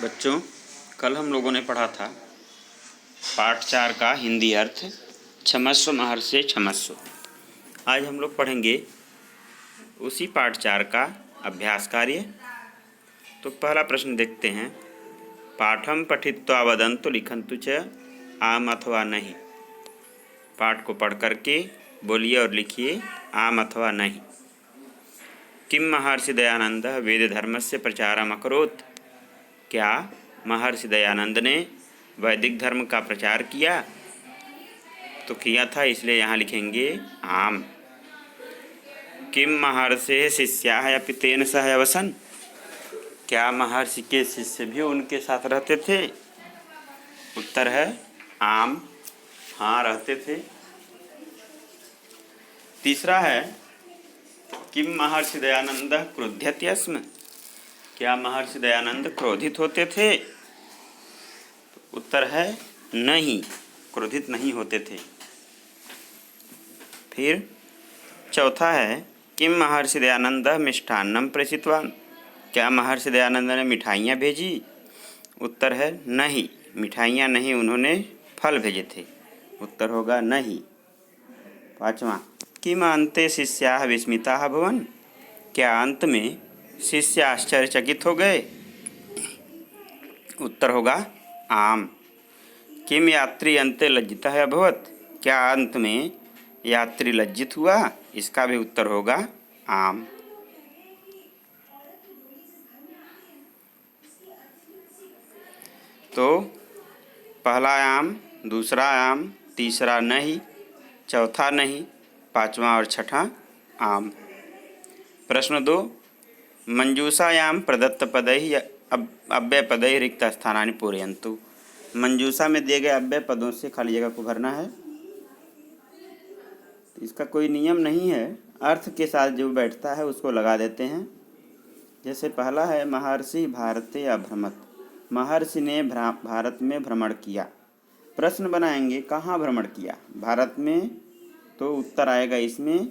बच्चों, कल हम लोगों ने पढ़ा था पाठ 4 का हिंदी अर्थ क्षमस्व महर्षि क्षमस्व। आज हम लोग पढ़ेंगे उसी पाठ 4 का अभ्यास कार्य। तो पहला प्रश्न देखते हैं। पाठम पठित्वा वदन्तु लिखन्तु च आम अथवा नहीं। पाठ को पढ़ करके बोलिए और लिखिए आम अथवा नहीं। किम महर्षि दयानंद वेद धर्मस्य प्रचारम अकरोत्। क्या महर्षि दयानंद ने वैदिक धर्म का प्रचार किया? तो किया था, इसलिए यहाँ लिखेंगे आम। किम महर्षि शिष्याः अपि तेन सह अवसन्। क्या महर्षि के शिष्य भी उनके साथ रहते थे? उत्तर है आम, हाँ रहते थे। तीसरा है किम महर्षि दयानंद क्रुध्यति स्म। क्या महर्षि दयानंद क्रोधित होते थे? उत्तर है नहीं, क्रोधित नहीं होते थे। फिर चौथा है किम महर्षि दयानंद मिष्ठान्नम प्रेषितवान। क्या महर्षि दयानंद ने मिठाइयाँ भेजी? उत्तर है नहीं, मिठाइयाँ नहीं, उन्होंने फल भेजे थे। उत्तर होगा नहीं। पाँचवा किम अन्ते शिष्याः विस्मिताः अभवन्। क्या अंत में शिष्य आश्चर्यचकित हो गए? उत्तर होगा आम। किम यात्री अन्ते लज्जितः अभवत्। क्या अंत में यात्री लज्जित हुआ? इसका भी उत्तर होगा आम। तो पहला आम, दूसरा आम, तीसरा नहीं, चौथा नहीं, पांचवा और छठा आम। प्रश्न 2 मंजूषायां प्रदत्तपदैः अव्ययपदैः रिक्तस्थानानि पूरयन्तु। मंजूषा में दिए गए अव्यय पदों से खाली जगह को भरना है। इसका कोई नियम नहीं है, अर्थ के साथ जो बैठता है उसको लगा देते हैं। जैसे पहला है महर्षि भारते अभ्रमत। महर्षि ने भारत में भ्रमण किया। प्रश्न बनाएंगे कहाँ भ्रमण किया? भारत में, तो उत्तर आएगा इसमें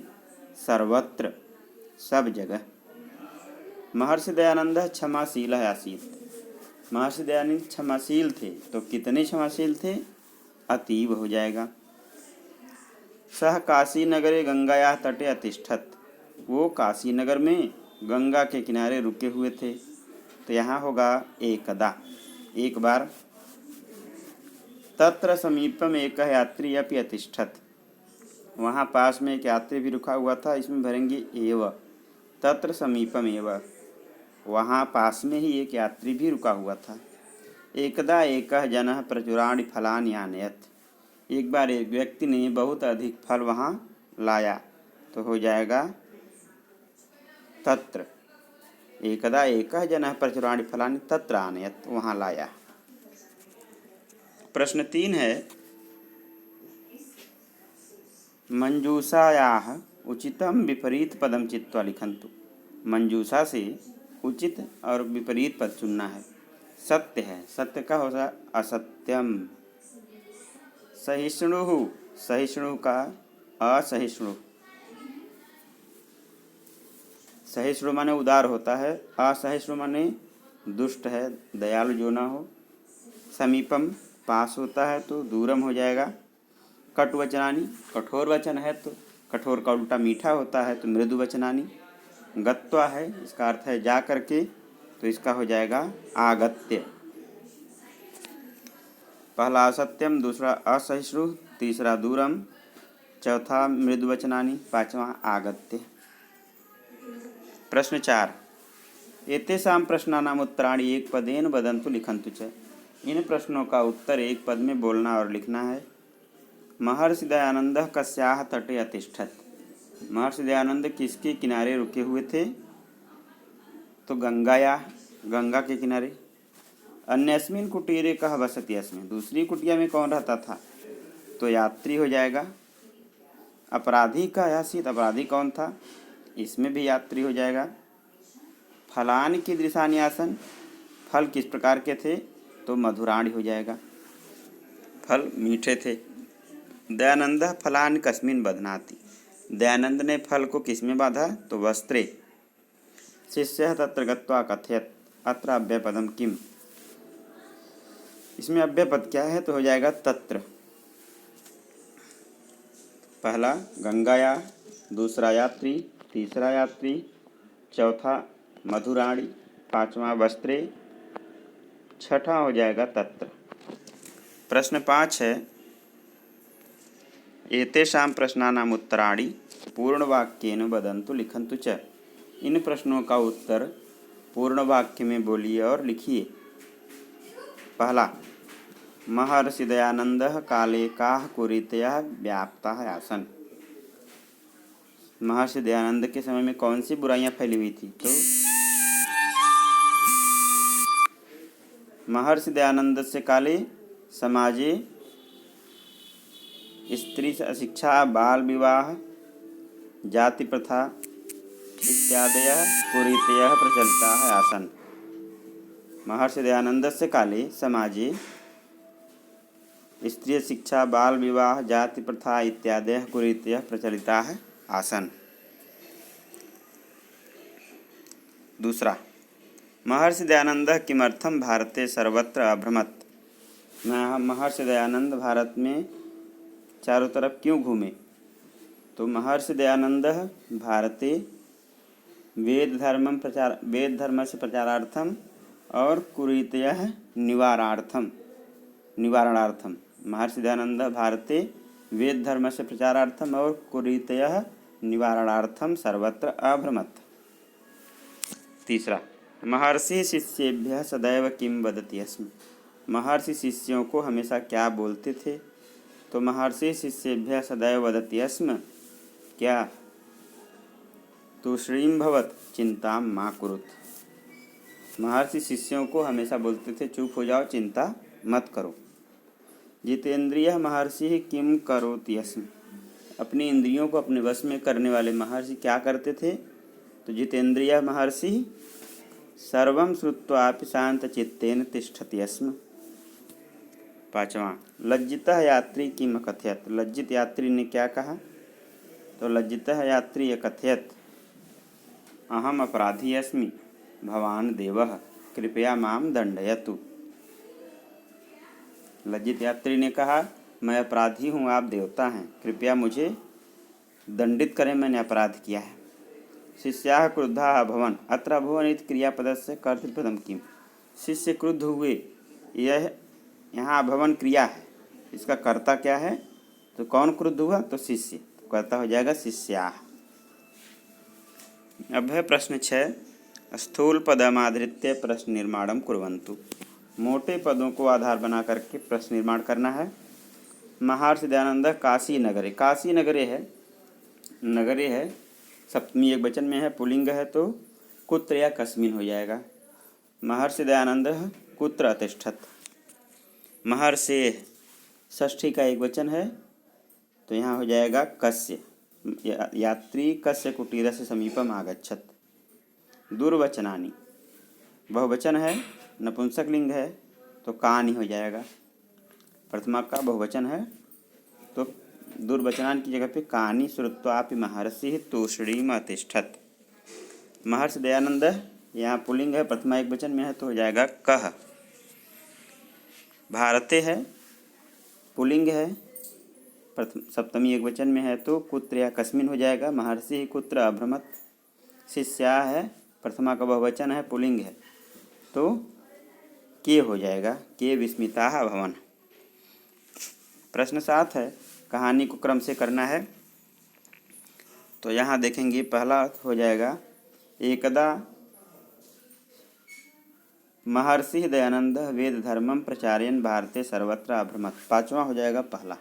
सर्वत्र, सब जगह। महर्षि दयानंद क्षमाशील आसीत्। महर्षि दयानंद क्षमाशील थे, तो कितने क्षमाशील थे? अतीव हो जाएगा। सह काशी नगरे गंगायाः तटे अतिष्ठत्। वो काशी नगर में गंगा के किनारे रुके हुए थे, तो यहाँ होगा एकदा, एक बार। तत्र समीपम एक यात्री अपि अतिष्ठत्। वहाँ पास में एक यात्री भी रुका हुआ था, इसमें भरेंगे एव। तत्र समीपम एव, वहाँ पास में ही एक यात्री भी रुका हुआ था। एकदा एकः जनः प्रचुराणि फलानि आनयत्। एक बार एक व्यक्ति ने बहुत अधिक फल वहाँ लाया, तो हो जाएगा तत्र। एकदा एकः जनः प्रचुराणि फलानि तत्र आनयत्, वहाँ लाया। प्रश्न 3 है मंजूषायाः उचितं विपरीत पदम चित्वा लिखन्तु। मंजूषा से उचित और विपरीत पद चुनना है। सत्य है, सत्य का होगा असत्यम। सहिष्णु, सहिष्णु का असहिष्णु। सहिष्णु माने उदार होता है, असहिष्णु माने दुष्ट है, दयालु जो ना हो। समीपम पास होता है तो दूरम हो जाएगा। कटुवचनानी, कठोर वचन है तो कठोर का उल्टा मीठा होता है, तो मृदु वचनानी। गत्वा है, इसका अर्थ है जा करके, तो इसका हो जाएगा आगत्य। पहला असत्यम, दूसरा असहिष्णु, तीसरा दूरम, चौथा मृदुवचनानी, पांचवा आगत्य। प्रश्न 4 एतेषां प्रश्नानाम् उत्तराणि एक पदेन वदन्तु लिखन्तु च। इन प्रश्नों का उत्तर एक पद में बोलना और लिखना है। महर्षि दयानंद कस्याः तटे अतिष्ठत्। महर्षि दयानंद किसके किनारे रुके हुए थे? तो गंगाया, गंगा के किनारे। अन्यस्मिन् कुटीरे कः वसति अस्मिन्। दूसरी कुटिया में कौन रहता था? तो यात्री हो जाएगा। अपराधी का आसीत्, अपराधी कौन था? इसमें भी यात्री हो जाएगा। फलानि कीदृशानि आसन्। फल किस प्रकार के थे? तो मधुराणि हो जाएगा, फल मीठे थे। दयानंद फलानि कस्मिन् बध्नाति। दयानंद ने फल को किस में बांधा? तो वस्त्रे। शिष्यः तत्र गत्वा कथयत् अत्र अव्ययपदं किम्। इसमें अव्यय पद क्या है तो हो जाएगा तत्र। पहला गंगाया, दूसरा यात्री, तीसरा यात्री, चौथा मधुराणी, पांचवा वस्त्रे, छठा हो जाएगा तत्र। प्रश्न 5 है एतेषां प्रश्नानाम् उत्तराणि पूर्ण वाक्येन वदन्तु लिखन्तु च। इन प्रश्नों का उत्तर पूर्ण वाक्य में बोलिए और लिखिए। पहला महर्षि दयानंदः काले काः कुरीतयः व्याप्ताः आसन्। महर्षि दयानंद के समय में कौन सी बुराइयां फैली हुई थी? तो महर्षि दयानंद से काले समाजे स्त्री शिक्षा, बाल विवाह, जाति प्रथा इत्यादयः कुरीतयः प्रचलिताः आसन्। महर्षि दयानंद से काले समाजे स्त्री शिक्षा, बाल विवाह, जाति प्रथा इत्यादयः कुरीतयः प्रचलिताः आसन्। दूसरा महर्षि दयानंद किमर्थम भारते सर्वत्र अभ्रमत्। महर्षि दयानंद भारत में चारों तरफ क्यों घूमे? तो महर्षि दयानंद भारते वेद धर्म से प्रचारार्थम और कुरीतयः निवारणार्थम। महर्षि दयानंद भारते वेद धर्म से प्रचारार्थम और कुरीतयः निवारणार्थम सर्वत्र अभ्रमत्। तीसरा महर्षि शिष्येभ्यः सदैव किं वदति स्म। महर्षि शिष्यों को हमेशा क्या बोलते थे? तो महर्षि शिष्येभ्यः सदैव वदति स्म क्या? तूष्णीं भवत् चिंता मा कुरुत। महर्षि शिष्यों को हमेशा बोलते थे चुप हो जाओ, चिंता मत करो। जितेंद्रियः महर्षि किं करोति स्म। अपनी इंद्रियों को अपने वश में करने वाले महर्षि क्या करते थे? तो जितेंद्रियः महर्षि सर्वं श्रुत्वापि शान्तचित्तेन तिष्ठति स्म। पांचवा लज्जितः यात्री किम अकथयत्। लज्जित यात्री ने क्या कहा? तो लज्जितः यात्री अकथयत् अहम अपराधी अस्मि, भवान देवः कृपया माम दंडयतु। लज्जित यात्री ने कहा मैं अपराधी हूँ, आप देवता हैं, कृपया मुझे दंडित करें, मैंने अपराध किया है। शिष्याः क्रुद्धाः अभवन्। अत्र अभवन् इति क्रियापदस्य कर्तृपदं किम्। शिष्य क्रुद्ध हुए, यह यहाँ अभवन् क्रिया है, इसका कर्ता क्या है? तो कौन क्रुद्ध हुआ? तो शिष्य, तो कर्ता हो जाएगा शिष्याः। अब है प्रश्न 6 स्थूल पदमाधृत्य प्रश्न निर्माणं कुर्वन्तु। मोटे पदों को आधार बना करके प्रश्न निर्माण करना है। महर्षि दयानंद काशी नगरे, काशी नगरे है, नगरे है, सप्तमी एक वचन में है, पुल्लिंग है तो कुत्र या कस्मिन हो जाएगा। महर्षि दयानंद कुत्र अतिष्ठत। महर्षि षष्ठी का एक वचन है तो यहाँ हो जाएगा कस्य। यात्री कस्य कुटीरस्य समीपम आगच्छत। दुर्वचनानि बहुवचन है, नपुंसक लिंग है तो कानि हो जाएगा। प्रथमा का बहुवचन है तो दुर्वचनान की जगह पे कानि श्रुत्वापि महर्षि तूष्णीम अतिष्ठत। महर्षि दयानंद यहाँ पुल्लिंग है, प्रथमा एक वचन में है तो हो जाएगा कह। भारते है, पुल्लिंग है, सप्तमी एक वचन में है तो कुत्र या कस्मिन हो जाएगा। महर्षि कुत्र अभ्रमत। शिष्या है, प्रथमा का बहुवचन है, पुल्लिंग है तो के हो जाएगा, के विस्मिताः भवन। प्रश्न 7 है कहानी को क्रम से करना है तो यहाँ देखेंगे पहला हो जाएगा एकदा महर्षि दयानंद वेद धर्मम प्रचारयन् भारते सर्वत्र अभ्रमत्। पांचवा हो जाएगा पहला।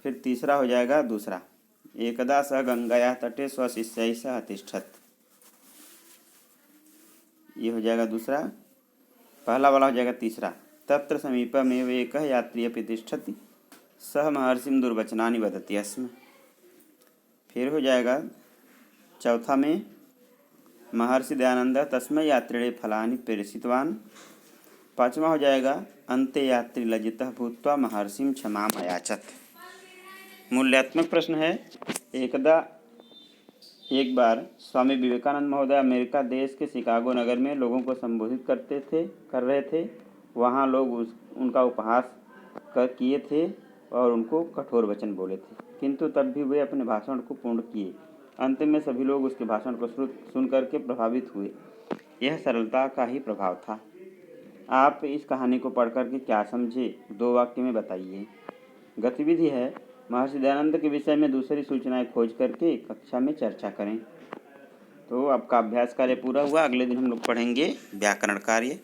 फिर तीसरा हो जाएगा दूसरा एकदा सह गंगायाः तटे स्वशिष्यैः सह अतिष्ठत्। ये हो जाएगा दूसरा। पहला वाला हो जाएगा तीसरा तत्र समीपमेव एकः यात्री अपि तिष्ठति सह महर्षिं दुर्वचनानि वदति स्म। फिर हो जाएगा चौथा में महर्षि दयानंद तस्मै यात्रिणे फलानि प्रेषितवान्। पांचवा हो जाएगा अन्ते यात्री लज्जितः भूत्वा महर्षिं क्षमाम् अयाचत। मूल्यात्मक प्रश्न है एकदा एक बार स्वामी विवेकानंद महोदय अमेरिका देश के शिकागो नगर में लोगों को संबोधित कर रहे थे। वहाँ लोग उनका उपहास किए थे और उनको कठोर वचन बोले थे, किंतु तब भी वे अपने भाषण को पूर्ण किए। अंत में सभी लोग उसके भाषण को सुन करके प्रभावित हुए। यह सरलता का ही प्रभाव था। आप इस कहानी को पढ़ करके क्या समझे, 2 वाक्य में बताइए। गतिविधि है, महर्षि दयानंद के विषय में दूसरी सूचनाएं खोज करके कक्षा में चर्चा करें। तो आपका अभ्यास कार्य पूरा हुआ। अगले दिन हम लोग पढ़ेंगे व्याकरण कार्य।